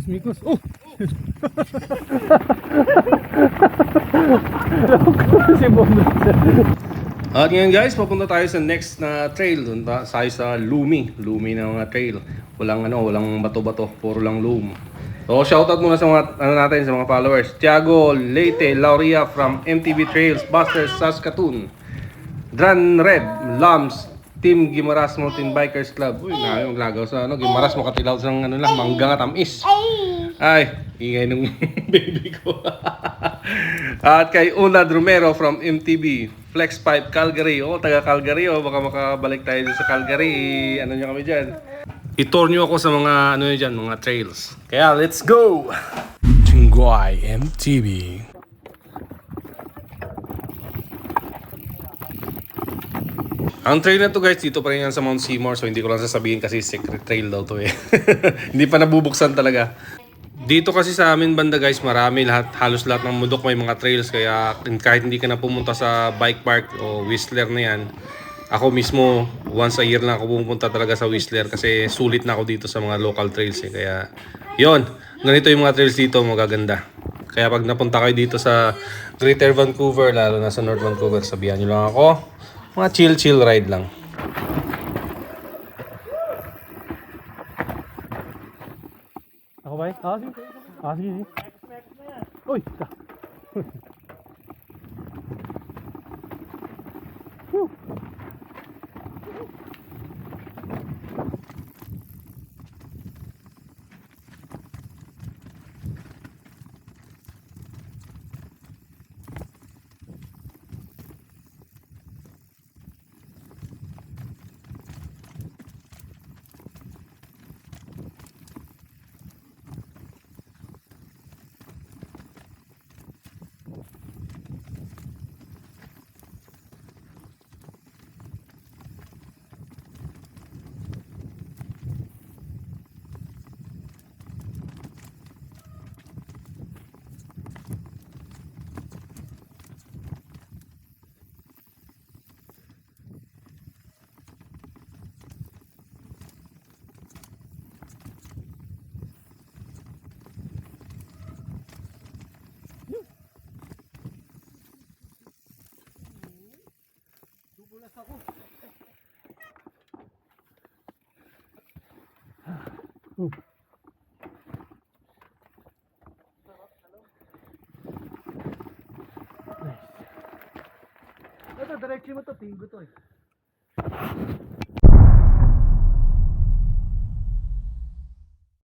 Mikos. Oh! Si Bombay. At ngayon guys, papunta tayo sa next na trail. Doon tayo sa Lumi na mga trail. Walang bato-bato, puro lang loam. So shoutout muna sa mga natin, sa mga followers. Tiago Leite Lauria from MTB Trails, Busters, Saskatoon. Dran Red, Lams, Team Gimaras Mountain Bikers Club. Uy, naglagaw sa Gimaras makatilaw sa mangga nga tamis. Ay, ingay nung baby ko. At kay Unad Romero from MTB Flex Pipe Calgary. Taga Calgary baka makabalik tayo sa Calgary. Ano niyo kami diyan? I-tour niyo ako sa mga diyan, mga trails. Kaya let's go. Chinguay MTB. Ang trail na to guys, dito pa rin yan sa Mount Seymour. So hindi ko lang sasabihin kasi secret trail daw to eh. Hindi pa nabubuksan talaga. Dito kasi sa amin banda guys, marami halos lahat ng mundok may mga trails. Kaya kahit hindi ka na pumunta sa bike park o Whistler na yan, ako mismo once a year lang ako pumunta talaga sa Whistler. Kasi sulit na ako dito sa mga local trails eh. Kaya yon, ganito yung mga trails dito, magaganda. Kaya pag napunta kayo dito sa Greater Vancouver, lalo na sa North Vancouver, sabihan nyo lang ako. Mga chill ride lang. Ako ba? Sige. Sige. Uy! Dubulas ako. Nice. Ito, diretso mo to, tinggo to eh.